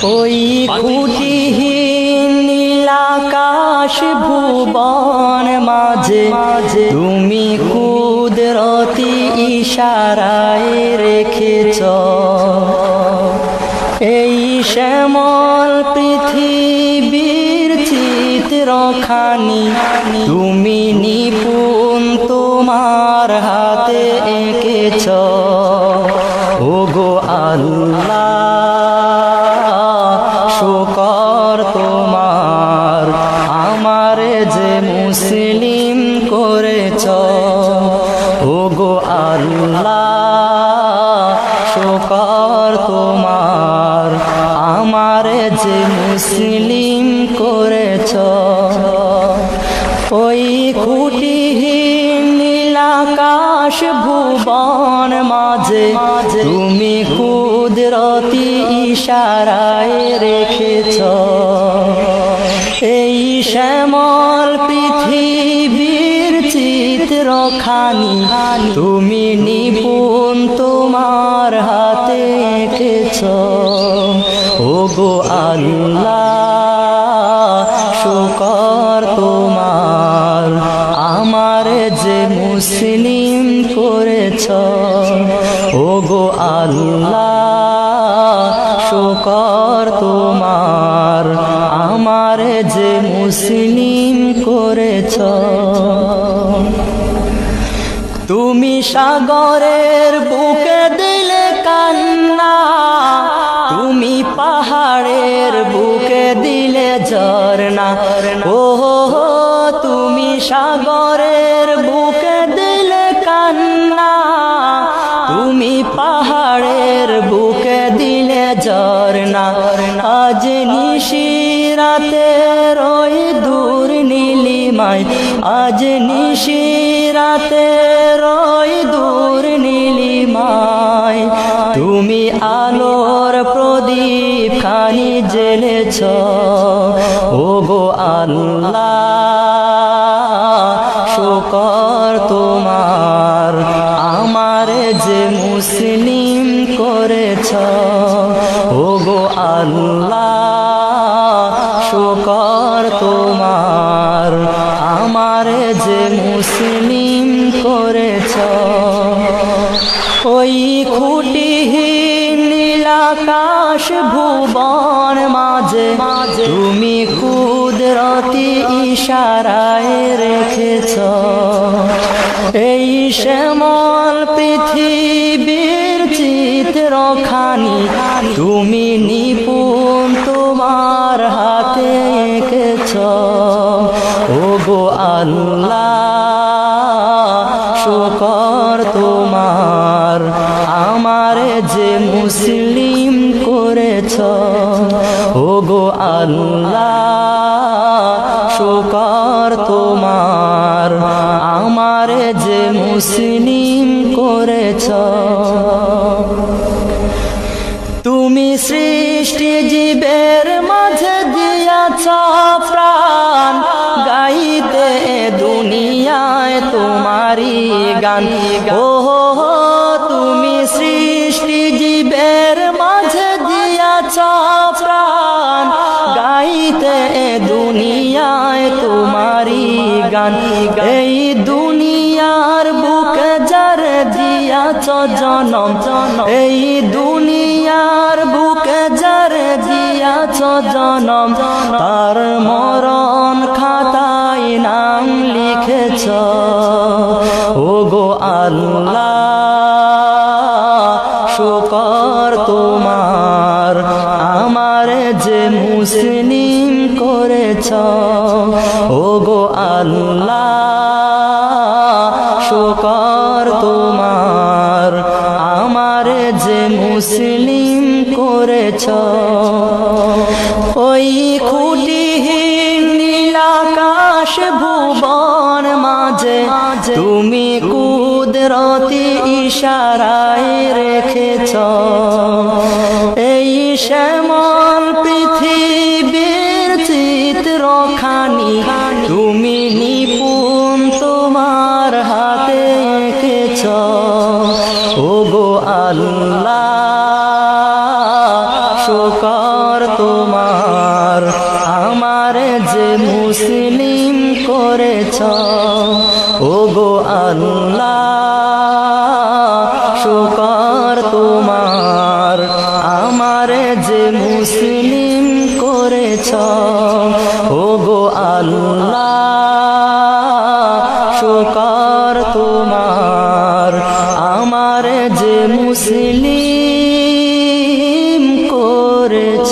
ওই খুঁটিহীন নীলাকাশ ভুবন মাঝে তুমি কুদরতি ইশারায় রেখেছ এই শ্যামল পৃথিবীর চিত্রখানি তুমি নিপুণ তোমার হাতে এঁকেছ ওগো আল্লাহ শুকর তোমার আমারে যে মুসলিম করেছ ওগো আল্লাহ শুকর তোমার আমারে যে মুসলিম করেছ ওই খুঁটিহীন নীলাকাশ ভুবন মাঝে তুমি কুদরতি ইশারায় রেখেছ এই শ্যামল পৃথিবীর চিত্রখানি তুমি নিপুণ তোমার হাতে এঁকেছ ওগো আল্লাহ শুকর তোমার আমারে যে মুসলিম করেছ ওগো আল্লাহ শুকর তোমার আমারে যে মুসলিম করেছ তুমি সাগরের বুকে দিলে কান্না তুমি পাহাড়ের বুকে দিলে ঝরনা ও তুমি সাগরের বুকে দিলে কান্না তুমি পাহাড়ের বুকে দিলে ঝরনা আজ নিশিরাতে রই দূর নীলিমায় আজ নিশিরাতে রই দূর নীলিমায় তুমি আলোর প্রদীপ খানি জ্বেলেছ ওগো আল্লাহ শুকর তোমার আমারে যে মুসলিম করেছ ওগো আল্লাহ শুকর তোমার আমারে যে মুসলিম করেছ ওই খুঁটিহীন নীলাকাশ ভুবন মাঝে তুমি কুদরতি ইশারায় রেখেছ এই শ্যামল পৃথিবীর চিত্রখানি তুমি নিপুণ তোমার হাতে এঁকেছ ওগো আল্লাহ শুকর তোমার আমারে যে মুসলিম করেছ ওগো আল্লাহ শুকর তোমার আমারে যে মুসলিম করেছ তুমি সৃষ্টি জীবের মাঝে দিয়াছ প্রাণ গাইতে দুনিয়ায় তোমারি গান ও তুমি সৃষ্টি জীবের মাঝে দিয়াছ প্রাণ গাইতে দুনিয়ায় তোমারি গান এই দুনিয়ার বুকে যার দিয়াছ জনম এই দুনিয়ার বুকে যার দিয়াছ জনম তার মরণ খাতায় নাম লিখেছ ওগো আল্লাহ শুকর তোমার আমারে যে মুসলিম করেছ ওগো আল্লাহ শুকর তোমার আমারে যে মুসলিম করেছ ওই খুঁটিহীন নীলাকাশ ভুবন মাঝে তুমি কুদরতি ইশারায় রেখেছ এই শ্যামল পৃথিবীর চিত্রখানি তুমি নিপুণ তোমার হাতে এঁকেছ ওগো আল্লাহ শুকর তোমার আমার যে মুসলিম করেছ ওগো আল্লাহ শুকর তোমার আমার যে মুসলিম করেছ ওগো আল্লাহ শুকর তোমার আমার যে মুসলিম করেছ